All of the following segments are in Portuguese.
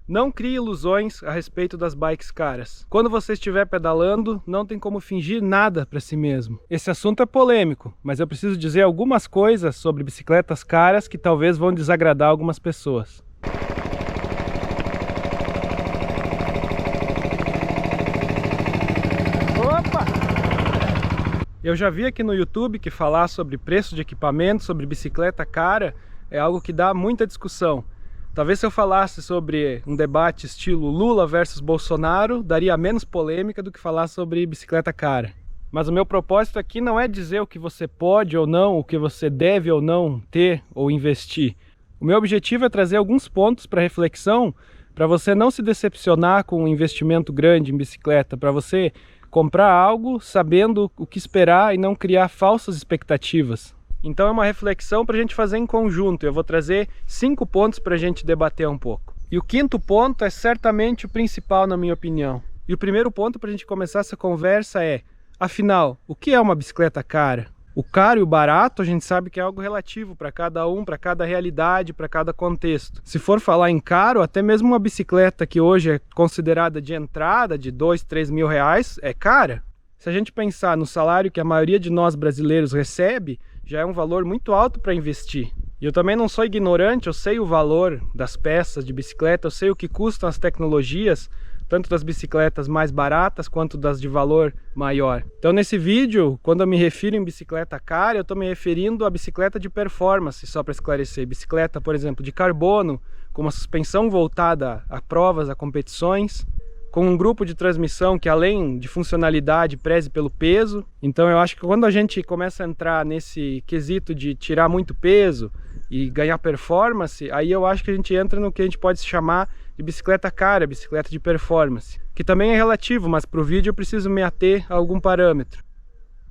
Não crie ilusões a respeito das bikes caras. Quando você estiver pedalando, não tem como fingir nada para si mesmo. Esse assunto é polêmico, mas eu preciso dizer algumas coisas sobre bicicletas caras que talvez vão desagradar algumas pessoas. Opa! Eu já vi aqui no YouTube que falar sobre preço de equipamento, sobre bicicleta cara, é algo que dá muita discussão. Talvez se eu falasse sobre um debate estilo Lula versus Bolsonaro, daria menos polêmica do que falar sobre bicicleta cara. Mas o meu propósito aqui não é dizer o que você pode ou não, o que você deve ou não ter ou investir. O meu objetivo é trazer alguns pontos para reflexão, para você não se decepcionar com um investimento grande em bicicleta, para você comprar algo sabendo o que esperar e não criar falsas expectativas. Então é uma reflexão para a gente fazer em conjunto. Eu vou trazer 5 pontos para a gente debater um pouco. E o quinto ponto é certamente o principal, na minha opinião. E o primeiro ponto para a gente começar essa conversa é, afinal, o que é uma bicicleta cara? O caro e o barato a gente sabe que é algo relativo para cada um, para cada realidade, para cada contexto. Se for falar em caro, até mesmo uma bicicleta que hoje é considerada de entrada de 2, 3 mil reais é cara. Se a gente pensar no salário que a maioria de nós brasileiros recebe, já é um valor muito alto para investir. E eu também não sou ignorante, eu sei o valor das peças de bicicleta, eu sei o que custam as tecnologias, tanto das bicicletas mais baratas quanto das de valor maior. Então nesse vídeo, quando eu me refiro em bicicleta cara, eu estou me referindo a bicicleta de performance, só para esclarecer. Bicicleta, por exemplo, de carbono, com uma suspensão voltada a provas, a competições, com um grupo de transmissão que, além de funcionalidade, preze pelo peso. Então eu acho que quando a gente começa a entrar nesse quesito de tirar muito peso e ganhar performance, aí eu acho que a gente entra no que a gente pode chamar de bicicleta cara, bicicleta de performance, que também é relativo, mas para o vídeo eu preciso me ater a algum parâmetro.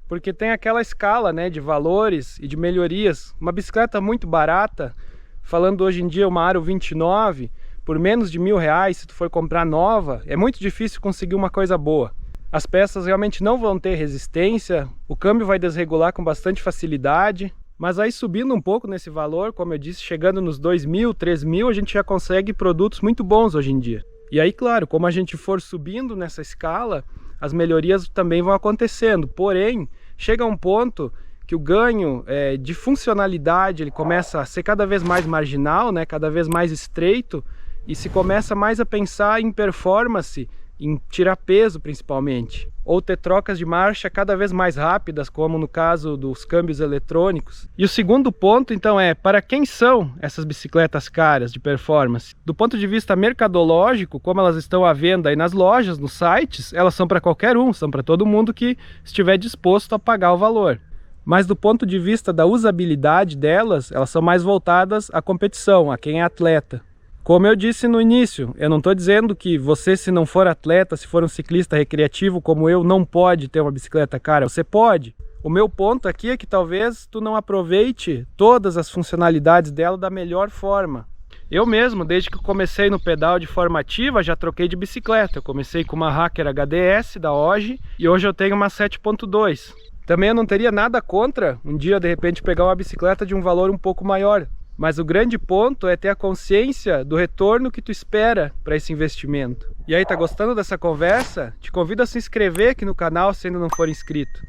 Porque tem aquela escala, né, de valores e de melhorias. Uma bicicleta muito barata, falando hoje em dia uma Aro 29, por menos de R$1.000, se tu for comprar nova, é muito difícil conseguir uma coisa boa. As peças realmente não vão ter resistência, o câmbio vai desregular com bastante facilidade, mas aí subindo um pouco nesse valor, como eu disse, chegando nos 2.000, 3.000, a gente já consegue produtos muito bons hoje em dia. E aí, claro, como a gente for subindo nessa escala, as melhorias também vão acontecendo, porém, chega um ponto que o ganho de funcionalidade ele começa a ser cada vez mais marginal, né, cada vez mais estreito, e se começa mais a pensar em performance, em tirar peso principalmente, ou ter trocas de marcha cada vez mais rápidas, como no caso dos câmbios eletrônicos. E o segundo ponto então é, para quem são essas bicicletas caras de performance? Do ponto de vista mercadológico, como elas estão à venda aí nas lojas, nos sites, elas são para qualquer um, são para todo mundo que estiver disposto a pagar o valor. Mas do ponto de vista da usabilidade delas, elas são mais voltadas à competição, a quem é atleta. Como eu disse no início, eu não estou dizendo que você, se não for atleta, se for um ciclista recreativo como eu, não pode ter uma bicicleta cara. Você pode. O meu ponto aqui é que talvez tu não aproveite todas as funcionalidades dela da melhor forma. Eu mesmo, desde que eu comecei no pedal de forma ativa, já troquei de bicicleta. Eu comecei com uma Hacker HDS da OGI e hoje eu tenho uma 7.2. Também eu não teria nada contra um dia, de repente, pegar uma bicicleta de um valor um pouco maior. Mas o grande ponto é ter a consciência do retorno que tu espera para esse investimento. E aí, tá gostando dessa conversa? Te convido a se inscrever aqui no canal se ainda não for inscrito.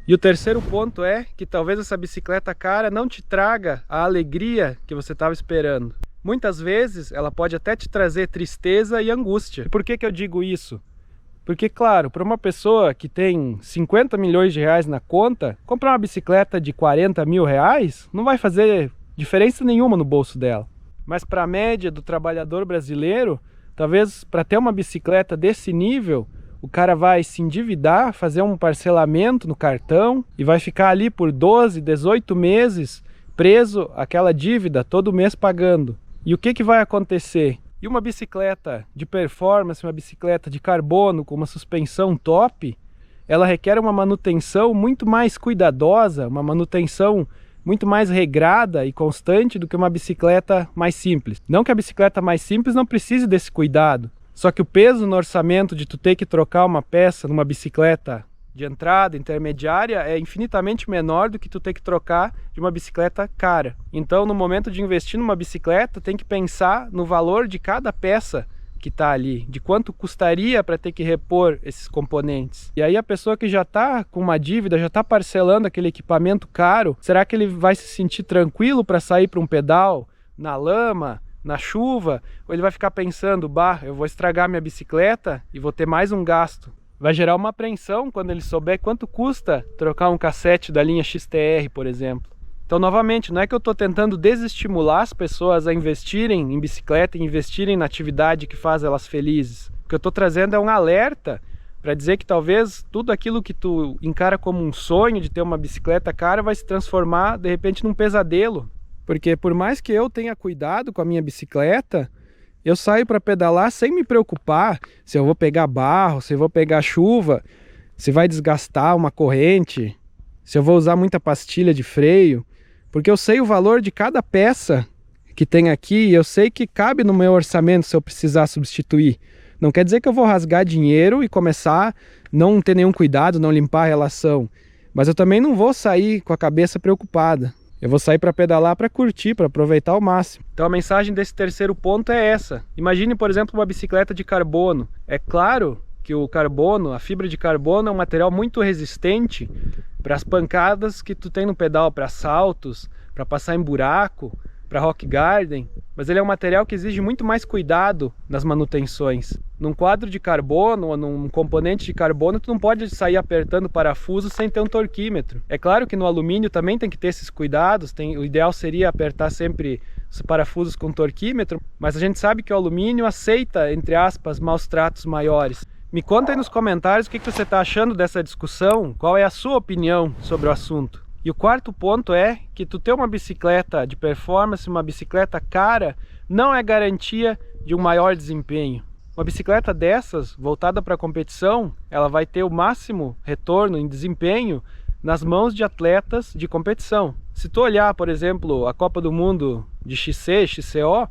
E o terceiro ponto é que talvez essa bicicleta cara não te traga a alegria que você estava esperando. Muitas vezes ela pode até te trazer tristeza e angústia. E por que eu digo isso? Porque, claro, para uma pessoa que tem 50 milhões de reais na conta, comprar uma bicicleta de 40 mil reais não vai fazer diferença nenhuma no bolso dela. Mas para a média do trabalhador brasileiro, talvez para ter uma bicicleta desse nível, o cara vai se endividar, fazer um parcelamento no cartão e vai ficar ali por 12, 18 meses preso àquela dívida, todo mês pagando. E o que vai acontecer? E uma bicicleta de performance, uma bicicleta de carbono com uma suspensão top, ela requer uma manutenção muito mais cuidadosa, uma manutenção muito mais regrada e constante do que uma bicicleta mais simples. Não que a bicicleta mais simples não precise desse cuidado, só que o peso no orçamento de tu ter que trocar uma peça numa bicicleta de entrada, intermediária, é infinitamente menor do que tu ter que trocar de uma bicicleta cara. Então, no momento de investir numa bicicleta, tem que pensar no valor de cada peça que está ali, de quanto custaria para ter que repor esses componentes. E aí a pessoa que já está com uma dívida, já está parcelando aquele equipamento caro, será que ele vai se sentir tranquilo para sair para um pedal na lama, na chuva? Ou ele vai ficar pensando, bah, eu vou estragar minha bicicleta e vou ter mais um gasto? Vai gerar uma apreensão quando ele souber quanto custa trocar um cassete da linha XTR, por exemplo. Então, novamente, não é que eu estou tentando desestimular as pessoas a investirem em bicicleta e investirem na atividade que faz elas felizes. O que eu estou trazendo é um alerta para dizer que talvez tudo aquilo que tu encara como um sonho de ter uma bicicleta cara vai se transformar, de repente, num pesadelo. Porque por mais que eu tenha cuidado com a minha bicicleta, eu saio para pedalar sem me preocupar se eu vou pegar barro, se eu vou pegar chuva, se vai desgastar uma corrente, se eu vou usar muita pastilha de freio. Porque eu sei o valor de cada peça que tem aqui e eu sei que cabe no meu orçamento se eu precisar substituir. Não quer dizer que eu vou rasgar dinheiro e começar a não ter nenhum cuidado, não limpar a relação. Mas eu também não vou sair com a cabeça preocupada. Eu vou sair para pedalar, para curtir, para aproveitar ao máximo. Então a mensagem desse terceiro ponto é essa. Imagine, por exemplo, uma bicicleta de carbono. É claro que o carbono, a fibra de carbono é um material muito resistente para as pancadas que tu tem no pedal, para saltos, para passar em buraco, para rock garden, mas ele é um material que exige muito mais cuidado nas manutenções. Num quadro de carbono ou num componente de carbono, tu não pode sair apertando parafuso sem ter um torquímetro. É claro que no alumínio também tem que ter esses cuidados, o ideal seria apertar sempre os parafusos com torquímetro, mas a gente sabe que o alumínio aceita, entre aspas, maus tratos maiores. Me conta aí nos comentários o que você está achando dessa discussão, qual é a sua opinião sobre o assunto. E o quarto ponto é que tu ter uma bicicleta de performance, uma bicicleta cara, não é garantia de um maior desempenho. Uma bicicleta dessas, voltada para a competição, ela vai ter o máximo retorno em desempenho nas mãos de atletas de competição. Se tu olhar, por exemplo, a Copa do Mundo de XC, XCO,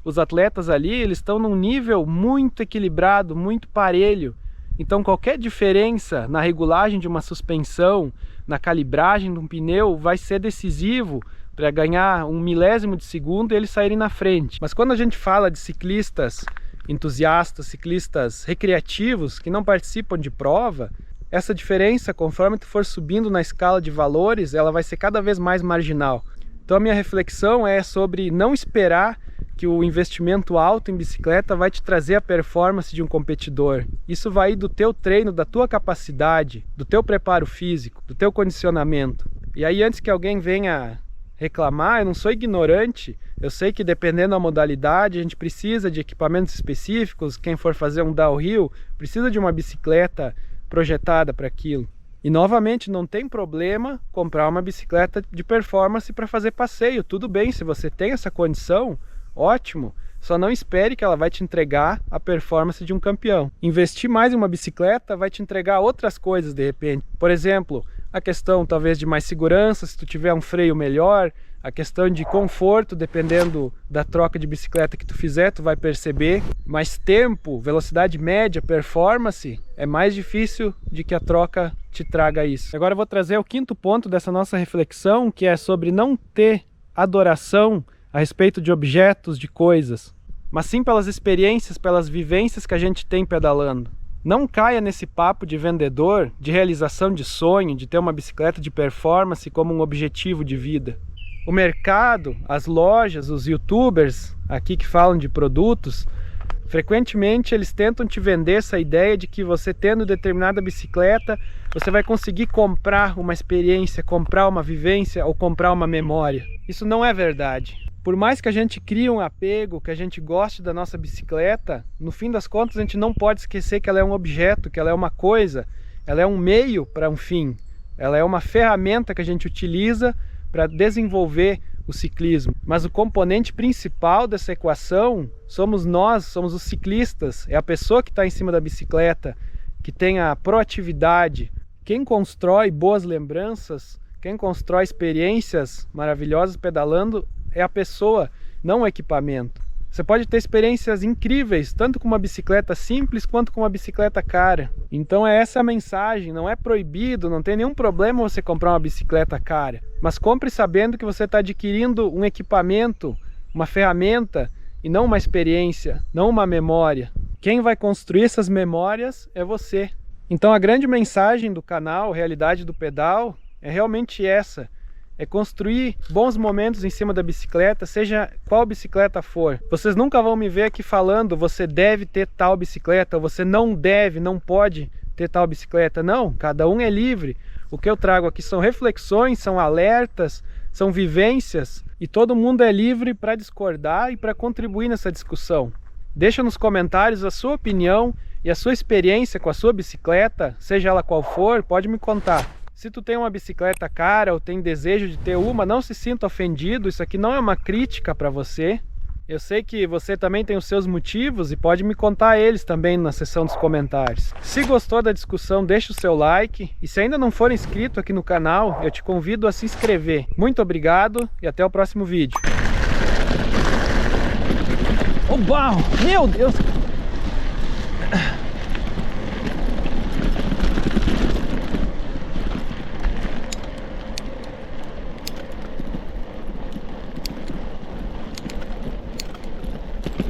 os atletas ali, eles estão num nível muito equilibrado, muito parelho. Então qualquer diferença na regulagem de uma suspensão, na calibragem de um pneu, vai ser decisivo para ganhar um milésimo de segundo e eles saírem na frente. Mas quando a gente fala de ciclistas entusiastas, ciclistas recreativos que não participam de prova, essa diferença, conforme tu for subindo na escala de valores, ela vai ser cada vez mais marginal. Então a minha reflexão é sobre não esperar que o investimento alto em bicicleta vai te trazer a performance de um competidor. Isso vai do teu treino, da tua capacidade, do teu preparo físico, do teu condicionamento. E aí, antes que alguém venha reclamar, eu não sou ignorante, eu sei que dependendo da modalidade a gente precisa de equipamentos específicos. Quem for fazer um downhill precisa de uma bicicleta projetada para aquilo. E novamente, não tem problema comprar uma bicicleta de performance para fazer passeio. Tudo bem, se você tem essa condição, ótimo, só não espere que ela vai te entregar a performance de um campeão. Investir mais em uma bicicleta vai te entregar outras coisas de repente. Por exemplo, a questão talvez de mais segurança, se tu tiver um freio melhor, a questão de conforto, dependendo da troca de bicicleta que tu fizer, tu vai perceber. Mais tempo, velocidade média, performance, é mais difícil de que a troca te traga isso. Agora eu vou trazer o quinto ponto dessa nossa reflexão, que é sobre não ter adoração a respeito de objetos, de coisas, mas sim pelas experiências, pelas vivências que a gente tem pedalando. Não caia nesse papo de vendedor, de realização de sonho, de ter uma bicicleta de performance como um objetivo de vida. O mercado, as lojas, os youtubers aqui que falam de produtos, frequentemente eles tentam te vender essa ideia de que você tendo determinada bicicleta, você vai conseguir comprar uma experiência, comprar uma vivência ou comprar uma memória. Isso não é verdade. Por mais que a gente crie um apego, que a gente goste da nossa bicicleta, no fim das contas a gente não pode esquecer que ela é um objeto, que ela é uma coisa, ela é um meio para um fim. Ela é uma ferramenta que a gente utiliza para desenvolver o ciclismo. Mas o componente principal dessa equação somos nós, somos os ciclistas. É a pessoa que está em cima da bicicleta, que tem a proatividade. Quem constrói boas lembranças, quem constrói experiências maravilhosas pedalando é a pessoa, não o equipamento. Você pode ter experiências incríveis, tanto com uma bicicleta simples quanto com uma bicicleta cara. Então é essa a mensagem, não é proibido, não tem nenhum problema você comprar uma bicicleta cara. Mas compre sabendo que você está adquirindo um equipamento, uma ferramenta e não uma experiência, não uma memória. Quem vai construir essas memórias é você. Então a grande mensagem do canal Realidade do Pedal é realmente essa. É construir bons momentos em cima da bicicleta, seja qual bicicleta for. Vocês nunca vão me ver aqui falando, você deve ter tal bicicleta, ou você não deve, não pode ter tal bicicleta. Não, cada um é livre. O que eu trago aqui são reflexões, são alertas, são vivências, e todo mundo é livre para discordar e para contribuir nessa discussão. Deixa nos comentários a sua opinião e a sua experiência com a sua bicicleta, seja ela qual for, pode me contar. Se tu tem uma bicicleta cara ou tem desejo de ter uma, não se sinta ofendido, isso aqui não é uma crítica para você. Eu sei que você também tem os seus motivos e pode me contar eles também na seção dos comentários. Se gostou da discussão, deixa o seu like, e se ainda não for inscrito aqui no canal, eu te convido a se inscrever. Muito obrigado e até o próximo vídeo. Ô barro, meu Deus!